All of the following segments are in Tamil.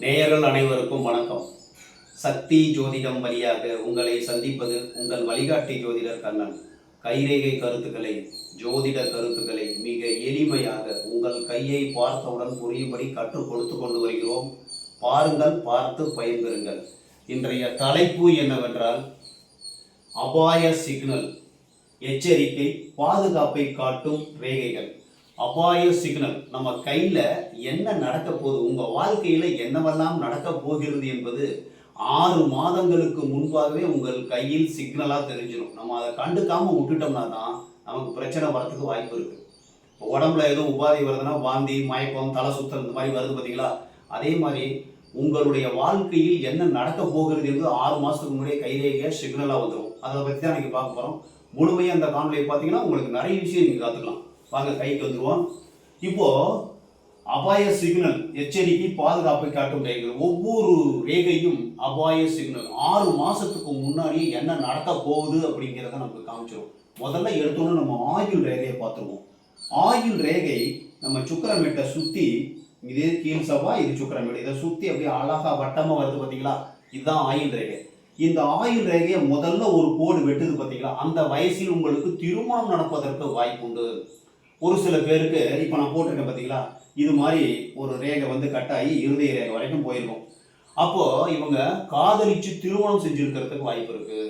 நேயர்கள் அனைவருக்கும் வணக்கம். சக்தி ஜோதிடம் வழியாக உங்களை சந்திப்பது உங்கள் வழிகாட்டி ஜோதிடர் கண்ணன். கைரேகை கருத்துக்களை, ஜோதிட கருத்துக்களை மிக எளிமையாக உங்கள் கையை பார்த்தவுடன் புரியும்படி கற்றுக் கொடுத்து கொண்டு வருகிறோம். பாருங்கள், பார்த்து பயன்பெறுங்கள். இன்றைய தலைப்பு என்னவென்றால் அபாய சிக்னல், எச்சரிக்கை, பாதுகாப்பை காட்டும் ரேகைகள். அபாய சிக்னல், நம்ம கையில் என்ன நடக்க போகுது, உங்கள் வாழ்க்கையில் என்னவெல்லாம் நடக்க போகிறது என்பது 6 மாதங்களுக்கு முன்பாகவே உங்கள் கையில் சிக்னலாக தெரிஞ்சிடும். நம்ம அதை கண்டுக்காமல் விட்டுட்டோம்னா தான் நமக்கு பிரச்சனை வரத்துக்கு வாய்ப்பு இருக்குது. இப்போ உடம்புல எதுவும் உபாதை வருதுன்னா வாந்தி, மயக்கம், தலை சுத்தல் இந்த மாதிரி வருது பார்த்தீங்களா? அதே மாதிரி உங்களுடைய வாழ்க்கையில் என்ன நடக்க போகிறது என்று 6 மாதத்துக்கு முன்னாடியே கைரேகை சிக்னலாக வந்துடும். அதை பற்றி தான் நீங்கள் பார்க்க போகிறோம். முழுமையாக அந்த காணொலியை பார்த்தீங்கன்னா உங்களுக்கு நிறைய விஷயம் நீங்கள் கற்றுக்கலாம். வாங்க கைக்கு வந்துடுவோம். இப்போ அபாய சிக்னல், எச்சரிக்கை, பாதுகாப்பை காட்டும் ரேகைகள். ஒவ்வொரு ரேகையும் அபாய சிக்னல் 6 மாதத்துக்கு முன்னாடி என்ன நடக்க போகுது அப்படிங்கிறத நமக்கு காமிச்சிடும். முதல்ல எடுத்தோன்னு நம்ம ஆயுள் ரேகையை பார்த்துருவோம். ஆயுள் ரேகை நம்ம சுக்கிரமேட்டை சுற்றி, இது கீழ் செவ்வாய், இது சுக்கிரமேடு, இதை சுற்றி அப்படியே அழகாக வட்டமாக வருது பார்த்தீங்களா? இதுதான் ஆயுள் ரேகை. இந்த ஆயுள் ரேகையை முதல்ல ஒரு கோடு வெட்டுது பார்த்தீங்களா? அந்த வயசில் உங்களுக்கு திருமணம் நடப்பதற்கு வாய்ப்பு உண்டு. ஒரு சில பேருக்கு இப்போ நான் போட்டிருக்கேன் பார்த்தீங்களா, இது மாதிரி ஒரு ரேகை வந்து கட்டாகி இருதய ரேகை வரைக்கும் போயிருக்கும். அப்போ இவங்க காதலிச்சு திருமணம் செஞ்சிருக்கிறதுக்கு வாய்ப்பு இருக்கு.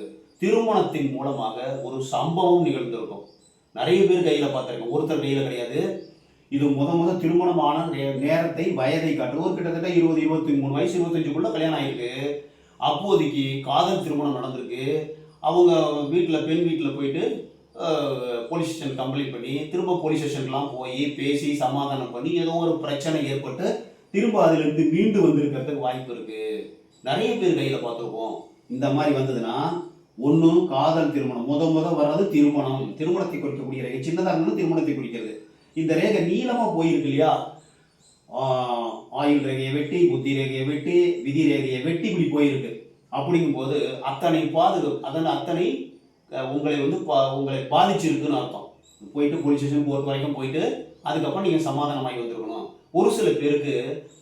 திருமணத்தின் மூலமாக ஒரு சம்பவம் நிகழ்ந்திருக்கும். நிறைய பேர் கையில் பார்த்துருக்கேன், ஒருத்தர் கையில் கிடையாது. இது முத திருமணமான நேரத்தை, வயதை காட்டு. ஒரு கிட்டத்தட்ட 20, 23 வயசு, 25க்குள்ள கல்யாணம் ஆயிருக்கு. அப்போதைக்கு காதல் திருமணம் நடந்திருக்கு. அவங்க வீட்டில், பெண் வீட்டில் போயிட்டு போலீஸ் ஸ்டேஷன் கம்ப்ளைண்ட் பண்ணி, திரும்ப போலீஸ் ஸ்டேஷன்லாம் போய் பேசி சமாதானம் பண்ணி ஏதோ ஒரு பிரச்சனை ஏற்பட்டு திரும்ப அதிலிருந்து மீண்டு வந்திருக்கிறதுக்கு வாய்ப்பு இருக்கு. நிறைய பேர் கையில் பார்த்துருக்கோம். இந்த மாதிரி வந்ததுன்னா ஒன்று காதல் திருமணம், முத வர்றது திருமணம், திருமணத்தை குறிக்கக்கூடிய ரேகை. சின்னதாக இருந்தாலும் திருமணத்தை குறிக்கிறது. இந்த ரேகை நீளமாக போயிருக்கு இல்லையா? ஆயுள் ரேகையை வெட்டி, புத்தி ரேகையை வெட்டி, விதி ரேகையை வெட்டி இப்படி போயிருக்கு. அப்படிங்கும்போது அத்தனை அதனால் அத்தனை உங்களை பாதிச்சிருக்குன்னு அர்த்தம். போயிட்டு போலீஸ் ஸ்டேஷன் போர்ட் வரைக்கும் போயிட்டு அதுக்கப்புறம் நீங்கள் சமாதானமாகி வந்திருக்கணும். ஒரு சில பேருக்கு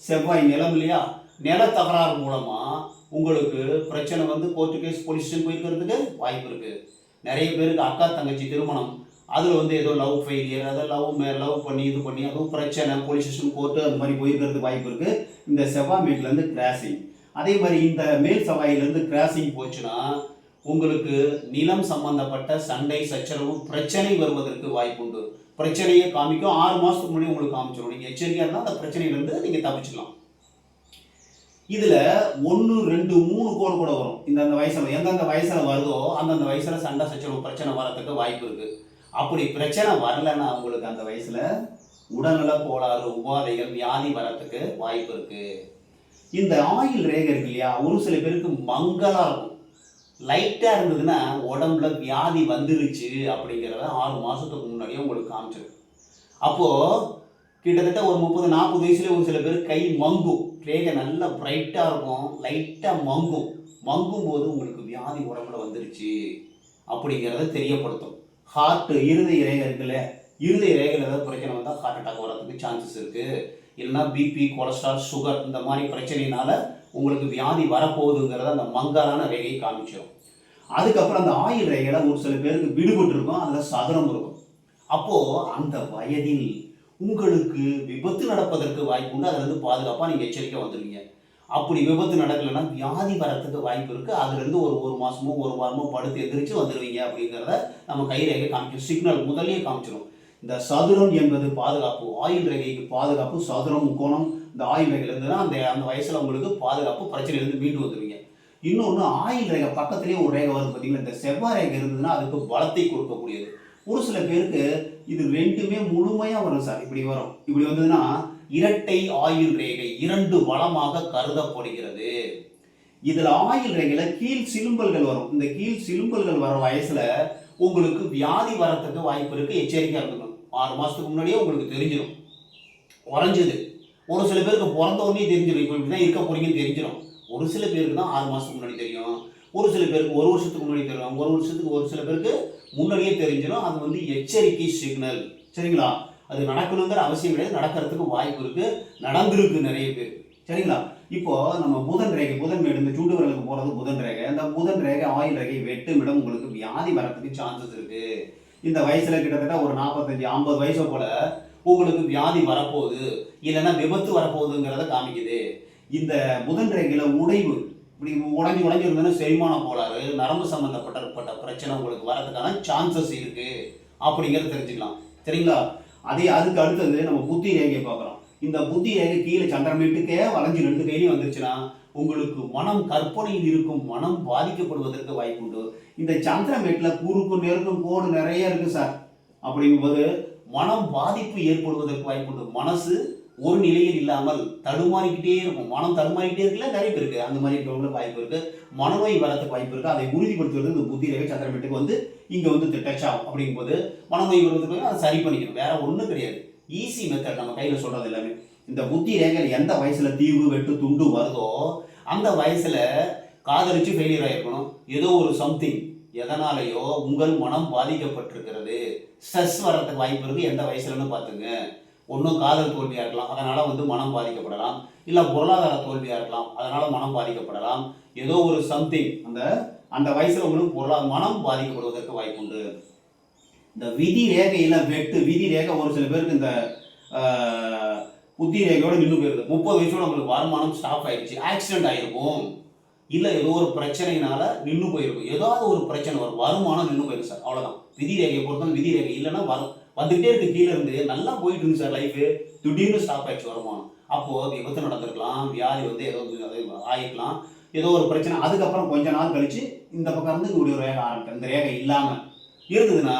செவ்வாய் நிலம் இல்லையா, நில தகராறு மூலமாக உங்களுக்கு பிரச்சனை வந்து கோர்ட்டு கேஸ், போலீஸ் ஸ்டேஷன் போயிருக்கிறதுக்கு வாய்ப்பு இருக்குது. நிறைய பேருக்கு அக்கா தங்கச்சி திருமணம், அதில் ஏதோ லவ் ஃபெயிலியர், அதை லவ் பண்ணி இது பண்ணி அதுவும் பிரச்சனை, போலீஸ் ஸ்டேஷன் கோர்ட்டு அந்த மாதிரி போயிருக்கிறதுக்கு வாய்ப்பு இருக்குது. இந்த செவ்வாய் மேட்லேருந்து கிராசிங். அதே மாதிரி இந்த மேல் செவ்வாயிலேருந்து கிராசிங் போச்சுன்னா உங்களுக்கு நிலம் சம்பந்தப்பட்ட சண்டை, சச்சரவு, பிரச்சனை வருவதற்கு வாய்ப்பு உண்டு. பிரச்சனையை காமிக்கும். 6 மாதத்துக்கு முன்னாடி உங்களுக்கு காமிச்சிடும். நீங்கள் எச்சரிக்கையாக இருந்தால் அந்த பிரச்சனையிலேருந்து நீங்கள் தப்பிச்சுக்கலாம். இதில் 1, 2, 3 கோடு கூட வரும். இந்த வயசில் எந்தெந்த வயசில் வருதோ அந்தந்த வயசில் சண்டை, சச்சரவு, பிரச்சனை வரத்துக்கு வாய்ப்பு இருக்குது. அப்படி பிரச்சனை வரலைன்னா உங்களுக்கு அந்த வயசில் உடல்நல கோளாறு, உபாதைகள், வியாதி வரத்துக்கு வாய்ப்பு இருக்குது. இந்த ஆயுள் ரேகை இருக்கு இல்லையா, ஒரு சில பேருக்கு மங்கலாக இருக்கும். லைட்டாக இருந்ததுன்னா உடம்புல வியாதி வந்துருச்சு அப்படிங்கிறத 6 மாதத்துக்கு முன்னாடியே உங்களுக்கு காமிச்சிடும். அப்போது கிட்டத்தட்ட ஒரு 30, 40 வயசுல ஒரு சில பேர் கை மங்கும். ரேகை நல்லா பிரைட்டாக இருக்கும், லைட்டாக மங்கும் போது உங்களுக்கு வியாதி உடம்புல வந்துருச்சு அப்படிங்கிறத தெரியப்படுத்தும். ஹார்ட், இருதய ரேகை இருக்குல்ல, இருதய ரேகையில் ஏதாவது பிரச்சனை வந்தால் ஹார்ட் அட்டாக் வரதுக்கு சான்சஸ் இருக்குது. இல்லைன்னா பிபி, கொலஸ்ட்ரால், சுகர் இந்த மாதிரி பிரச்சனையினால உங்களுக்கு வியாதி வரப்போகுதுங்கிறத அந்த மங்கலான ரேகையை காமிச்சிடும். அதுக்கப்புறம் அந்த ஆயுள் ரேகையில் ஒரு சில பேருக்கு விடுபட்டு இருக்கும், அதில் சதுரம் இருக்கும். அப்போது அந்த வயதில் உங்களுக்கு விபத்து நடப்பதற்கு வாய்ப்பு உண்டு. அதுலேருந்து பாதுகாப்பாக நீங்கள் எச்சரிக்கை வந்துடுவீங்க. அப்படி விபத்து நடக்கலைன்னா வியாதி வரத்துக்கு வாய்ப்பு இருக்குது. அதுலேருந்து ஒரு மாதமோ 1 வாரமோ படுத்து எந்திரிச்சு வந்துடுவீங்க அப்படிங்கிறத நம்ம கைரேகை காமிக்கும். சிக்னல் முதல்லயே காமிச்சிடும். இந்த சதுரம் என்பது பாதுகாப்பு, ஆயுள் ரேகைக்கு பாதுகாப்பு. சதுரம், முக்கோணம், இந்த ஆயுள் ரேகையில் இருந்ததுன்னா அந்த வயசில் உங்களுக்கு பாதுகாப்பு, பிரச்சனையிலேருந்து மீண்டு வந்துடுவீங்க. இன்னொன்று, ஆயுள் ரேகை பக்கத்துலேயே ஒரு ரேகை வருது பார்த்தீங்கன்னா, இந்த செவ்வாய் ரேகை இருந்ததுன்னா அதுக்கு பலத்தை கொடுக்கக்கூடியது. ஒரு சில பேருக்கு இது ரெண்டுமே முழுமையாக வரும் சார். இப்படி வரும். இப்படி வந்ததுன்னா இரட்டை ஆயுள் ரேகை, 2 வளமாக கருதப்படுகிறது. இதில் ஆயுள் ரேகையில் கீழ் சிலும்பல்கள் வரும். இந்த கீழ் சிலும்பல்கள் வர வயசில் உங்களுக்கு வியாதி வரத்துக்கு வாய்ப்பு இருக்குது. எச்சரிக்கையாக இருக்கணும். 6 மாதத்துக்கு முன்னாடியே உங்களுக்கு தெரிஞ்சிடும். குறைஞ்சது ஒரு சில பேருக்கு பிறந்த உடனே தெரிஞ்சிடும், இப்போ இப்படி தான் இருக்க போறீங்கன்னு தெரிஞ்சிடும். ஒரு சில பேருக்கு தான் 6 மாதத்துக்கு முன்னாடி தெரியும். ஒரு சில பேருக்கு 1 வருஷத்துக்கு முன்னாடி தெரியும். 1 வருஷத்துக்கு ஒரு சில பேருக்கு முன்னாடியே தெரிஞ்சிடும். அது எச்சரிக்கை சிக்னல். சரிங்களா? அது நடக்கணுங்கிற அவசியம் கிடையாது, நடக்கிறதுக்கு வாய்ப்பு இருக்குது, நடந்திருக்கு நிறைய பேர். சரிங்களா? இப்போ நம்ம புதன் ரேகை, புதன் மேடு இந்த சுண்டு விரலுக்கு போறது புதன் ரேகை. அந்த புதன் ரேகை ஆயுள் ரேகை வெட்டுமிடம் உங்களுக்கு வியாதி வரத்துக்கு சான்சஸ் இருக்கு. இந்த வயசுல கிட்டத்தட்ட ஒரு 45 50 வயசு போல உங்களுக்கு வியாதி வரப்போகுது, இல்லைன்னா விபத்து வரப்போகுதுங்கிறத காமிக்குது. இந்த புதன் ரேகையில உடைவு இப்படி உடஞ்சி உடஞ்சி இருந்ததுன்னா செரிமான கோளாறு, நரம்பு சம்பந்தப்பட்ட பிரச்சனை உங்களுக்கு வரதுக்கான சான்சஸ் இருக்கு அப்படிங்கிறத தெரிஞ்சுக்கலாம். சரிங்களா? அதுக்கு அடுத்தது நம்ம புத்தி ரேகையை பார்க்குறோம். இந்த புத்தி ரேகை கீழே சந்திரமேட்டுக்கே வளைஞ்சு 2 கையிலையும் வந்துருச்சுன்னா உங்களுக்கு மனம், கற்பனையில் இருக்கும் மனம் பாதிக்கப்படுவதற்கு வாய்ப்புண்டு. இந்த சந்திரமேட்டில் குறுக்கும் நெருக்கும் கோடு நிறைய இருக்கு சார். அப்படிங்கும்போது மனம் பாதிப்பு ஏற்படுவதற்கு வாய்ப்புண்டு. மனசு ஒரு நிலையில் இல்லாமல் தடுமாறிக்கிட்டே இருக்கும். மனம் தடுமாறிக்கிட்டே இருக்குல்ல, நிறைய பேருக்கு அந்த மாதிரி இருக்கிறவங்களுக்கு வாய்ப்பு இருக்கு. மனநோய் வரதுக்கு வாய்ப்பு இருக்கு. அதை உறுதிப்படுத்துவது இந்த புத்தி ரேகை சந்திரமேட்டுக்கு வந்து இங்க வந்து டச் ஆகும். அப்படிங்கும்போது மனநோய் வருவதற்கு அதை சரி பண்ணிக்கணும். வேற ஒன்றும் கிடையாது. ஈஸி மெத்தட் நம்ம கையில் சொல்றது எல்லாமே. இந்த புத்தி ரேகையில் எந்த வயசுல தீவு வெட்டு துண்டு வருதோ அந்த வயசுல காதலிச்சு ஃபெயிலியர் ஆயிருக்கணும். ஏதோ ஒரு சம்திங் எதனாலேயோ உங்கள் மனம் பாதிக்கப்பட்டிருக்கிறது. ஸ்ட்ரெஸ் வர்றதுக்கு வாய்ப்பு இருக்கு. எந்த வயசுலன்னு பார்த்துங்க. ஒன்றும் காதல் தோல்வியாக இருக்கலாம், அதனால வந்து மனம் பாதிக்கப்படலாம். இல்லை பொருளாதார தோல்வியாக இருக்கலாம், அதனால மனம் பாதிக்கப்படலாம். ஏதோ ஒரு சம்திங் அந்த அந்த வயசுல உங்களுக்கு மனம் பாதிக்கப்படுவதற்கு வாய்ப்பு உண்டு. இந்த விதி ரேகையில விதி ரேகை ஒரு சில பேருக்கு இந்த புத்தி ரேகையோட நின்று போயிருது. 30 வயசோட உங்களுக்கு வருமானம் ஸ்டாப் ஆயிடுச்சு, ஆக்சிடென்ட் ஆயிருக்கும், இல்லை ஏதோ ஒரு பிரச்சனையினால நின்று போயிருக்கும். ஏதாவது ஒரு பிரச்சனை வரும், வருமானம் நின்று போயிருக்கு சார். அவ்வளோதான். விதி ரேகையை பொறுத்தவரை விதி ரேகை இல்லைன்னா வந்துகிட்டே இருக்கு. கீழே இருந்து நல்லா போயிட்டு இருந்து சார் லைஃபு, திடீர்னு ஸ்டாப் ஆயிடுச்சு வருமானம். அப்போது விபத்து நடந்திருக்கலாம், வியாதி வந்து ஏதோ ஆகிருக்கலாம், ஏதோ ஒரு பிரச்சனை. அதுக்கப்புறம் கொஞ்ச நாள் கழிச்சு இந்த பக்கம் இருந்து இப்படி ஒரு ரேகை ஆரம்பிக்கும். இந்த ரேகை இல்லாமல் இருந்ததுன்னா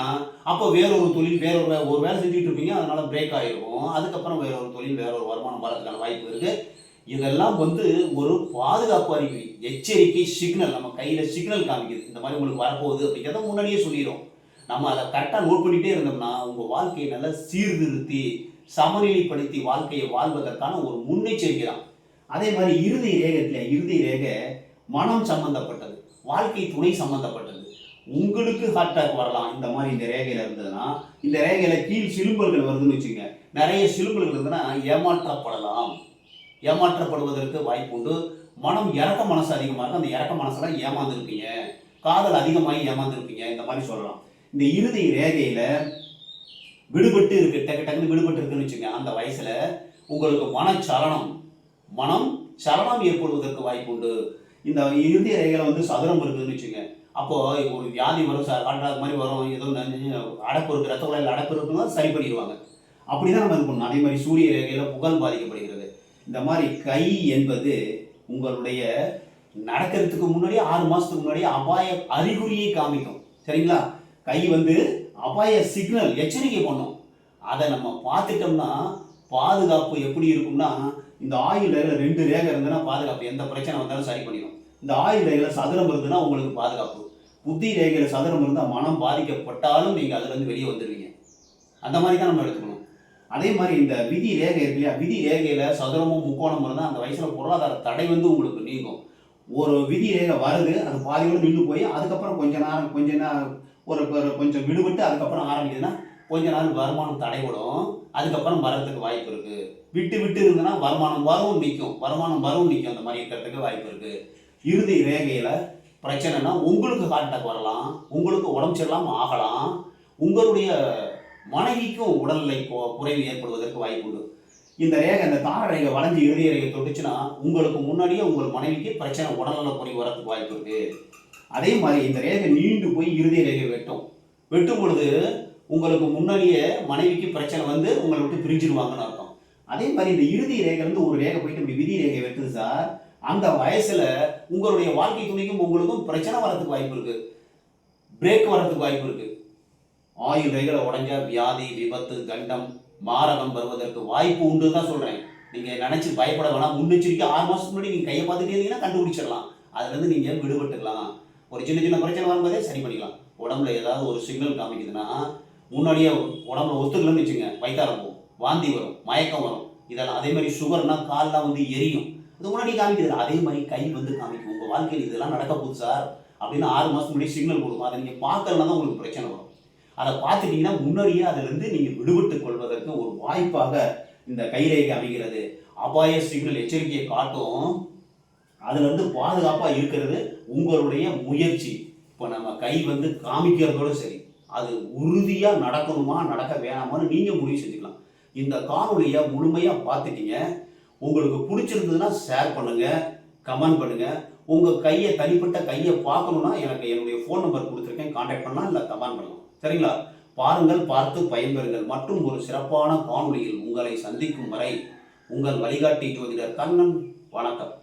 அப்போ வேறொரு தொழில் ஒரு வேலை செஞ்சுட்டு இருப்பீங்க, அதனால பிரேக் ஆகிருக்கும். அதுக்கப்புறம் வேறொரு தொழில் வேறொரு வருமானம் வரதுக்கான வாய்ப்பு இருக்கு. இதெல்லாம் வந்து ஒரு பாதுகாப்பு அறிகுறி, எச்சரிக்கை சிக்னல். நம்ம கையில் சிக்னல் காமிக்குது இந்த மாதிரி உங்களுக்கு வரப்போகுது அப்படிங்கிறத முன்னாடியே சொல்லிடும். நம்ம அதை கரெக்டாக நோட் பண்ணிகிட்டே இருந்தோம்னா உங்கள் வாழ்க்கையை நல்லா சீர்திருத்தி சமநிலைப்படுத்தி வாழ்க்கையை வாழ்வதற்கான ஒரு முன்னெச்சரிக்கை தான். அதே மாதிரி இறுதி ரேகை மனம் சம்பந்தப்பட்டது, வாழ்க்கை துணை சம்பந்தப்பட்டது. உங்களுக்கு ஹார்ட் அட்டாக் வரலாம் இந்த மாதிரி இந்த ரேகையில் இருந்ததுன்னா. இந்த ரேகையில கீழ் சிலும்பல்கள் வருதுன்னு வச்சுங்க, நிறைய சிலும்பல்கள் இருந்ததுன்னா ஏமாற்றப்படுவதற்கு வாய்ப்பு உண்டு. மனம் இறக்க மனசு அதிகமாக இருக்கும், அந்த இறக்க மனசெல்லாம் ஏமாந்துருப்பீங்க, காதல் அதிகமாகி ஏமாந்துருப்பீங்க, இந்த மாதிரி சொல்லலாம். இந்த இறுதி ரேகையில விடுபட்டு இருக்கு, டக்குன்னு விடுபட்டு இருக்குன்னு வச்சுங்க, அந்த வயசுல உங்களுக்கு மனம் சலனம் ஏற்படுவதற்கு வாய்ப்பு உண்டு. இந்த இறுதி ரேகையில வந்து சதுரம் இருக்குதுன்னு வச்சுங்க, அப்போ ஒரு வியாதி வரும் சார், ஹார்ட் மாதிரி வரும், ஏதோ அடைப்பு இருக்கு, ரத்த குழாயில் அடைப்பு இருக்குன்னு சரி பண்ணிடுவாங்க. அப்படிதான் நம்ம இருக்கணும். அதே மாதிரி சூரிய ரேகையில புகழ் பாதிக்கப்படுகிறது. இந்த மாதிரி கை என்பது உங்களுடைய நடக்கிறதுக்கு முன்னாடி 6 மாசத்துக்கு முன்னாடி அபாய அறிகுறியை காமிக்கும். சரிங்களா? கை வந்து அபாய சிக்னல், எச்சரிக்கை பண்ணும். அதை நம்ம பார்த்துட்டோம்னா பாதுகாப்பு எப்படி இருக்கும்னா, இந்த ஆயுள் ரேகையில 2 ரேகை இருந்ததுன்னா பாதுகாப்பு, எந்த பிரச்சனை வந்தாலும் சரி பண்ணிடும். இந்த ஆயுள் ரேகையில சதுரம் இருந்ததுன்னா உங்களுக்கு பாதுகாப்பு. புத்தி ரேகையில சதுரம் இருந்தால் மனம் பாதிக்கப்பட்டாலும் நீங்கள் அதுலேருந்து வெளியே வந்துடுவீங்க. அந்த மாதிரி தான் நம்ம எடுத்துக்கணும். அதே மாதிரி இந்த விதி ரேகை இருக்கு இல்லையா, விதி ரேகையில சதுரமும் முக்கோணம் இருந்தால் அந்த வயசுல பொருளாதார தடை வந்து உங்களுக்கு நீங்கும். ஒரு விதி ரேகை வருது, அது பாதியோடு நின்று போய் அதுக்கப்புறம் கொஞ்சம் விடுபட்டு அதுக்கப்புறம் ஆரம்பிக்குதுன்னா கொஞ்ச நாள் வருமானம் தடைபடும், அதுக்கப்புறம் வரதுக்கு வாய்ப்பு இருக்கு. விட்டு இருந்ததுன்னா வருமானம் வரும் நிற்கும், அந்த மாதிரி இருக்கிறதுக்கு வாய்ப்பு இருக்கு. இறுதி ரேகையில பிரச்சனைனா உங்களுக்கு ஹார்ட் அட்டாக் வரலாம், உங்களுக்கு உடம்பு சரியில்லாம ஆகலாம், உங்களுடைய மனைவிக்கும் உடல்நிலை குறைவு ஏற்படுவதற்கு வாய்ப்பு உண்டு. இந்த ரேகை, இந்த தார ரேகை வளைஞ்சு இறுதி ரேகை தொட்டுச்சுன்னா உங்களுக்கு முன்னாடியே உங்கள் மனைவிக்கு பிரச்சனை, உடல்நல குறைவு வரதுக்கு வாய்ப்பு இருக்கு. அதே மாதிரி இந்த ரேகை நீண்டு போய் இறுதி ரேகை வெட்டும் பொழுது உங்களுக்கு முன்னாடியே மனைவிக்கு பிரச்சனை வந்து உங்களை விட்டு பிரிஞ்சிருவாங்கன்னு அர்த்தம். அதே மாதிரி இந்த இறுதி ரேகை வந்து ஒரு ரேகை போயிட்டு இப்படி விதி ரேகை வெட்டுது சார், அந்த வயசுல உங்களுடைய வாழ்க்கை துணைக்கும் உங்களுக்கும் பிரச்சனை வரதுக்கு வாய்ப்பு இருக்கு, பிரேக் வரதுக்கு வாய்ப்பு இருக்கு. ஆயுள் ரேகையில உடஞ்சா வியாதி, விபத்து, கண்டம், மாரகம் வருவதற்கு வாய்ப்பு உண்டு தான் சொல்றேன். நீங்க நினைச்சு பயப்பட வேணாம். முன்னெச்சரிக்கை 6 மாசத்துக்கு முன்னாடி நீங்க கையை பார்த்துட்டே இருந்தீங்கன்னா கண்டுபிடிச்சிடலாம், அதுல இருந்து நீங்க விடுபட்டுக்கலாம். ஒரு சின்ன பிரச்சனை வரும்போதே சரி பண்ணிக்கலாம். உடம்புல ஏதாவது ஒரு சிக்னல் காமிக்குதுன்னா முன்னாடியே உடம்புல ஒத்துக்கலன்னு வச்சுங்க, வயிற்றாரம் போகும், வாந்தி வரும், மயக்கம் வரும், இதெல்லாம். அதே மாதிரி சுகர்னா கால்லாம் வந்து எரியும், இது முன்னாடி காமிக்குது. அதே மாதிரி கை வந்து காமிக்கும், உங்க வாழ்க்கையில் இதெல்லாம் நடக்க போகுது சார் அப்படின்னு 6 மாசத்துக்கு முன்னாடி சிக்னல் கொடுக்கும். அதை நீங்க பார்க்கலன்னா தான் உங்களுக்கு பிரச்சனை வரும். அதை பார்த்துட்டீங்கன்னா முன்னாடியே அதுலேருந்து நீங்கள் விடுபட்டு கொள்வதற்கு ஒரு வாய்ப்பாக இந்த கைரேகை அமைகிறது, அபாய சிக்னல் எச்சரிக்கையை காட்டும். அதுல இருந்து பாதுகாப்பா இருக்கிறது உங்களுடைய முயற்சி. இப்போ நம்ம கை வந்து காமிக்கிறதோட சரி, அது உறுதியா நடக்கணுமா நடக்க வேணாமான்னு நீங்க முடிவு செஞ்சுக்கலாம். இந்த காணொலியை முழுமையா பார்த்துட்டீங்க. உங்களுக்கு பிடிச்சிருந்ததுன்னா ஷேர் பண்ணுங்க, கமெண்ட் பண்ணுங்க. உங்க கையை, தனிப்பட்ட கையை பார்க்கணும்னா எனக்கு என்னுடைய ஃபோன் நம்பர் கொடுத்துருக்கேன், கான்டாக்ட் பண்ணலாம், இல்லை கமெண்ட் பண்ணலாம். சரிங்களா? பாருங்கள், பார்த்து பயன்பெறுங்கள். மற்றும் ஒரு சிறப்பான காணொலியில் உங்களை சந்திக்கும் வரை உங்கள் வழிகாட்டி ஜோதிடர் கண்ணன். வணக்கம்.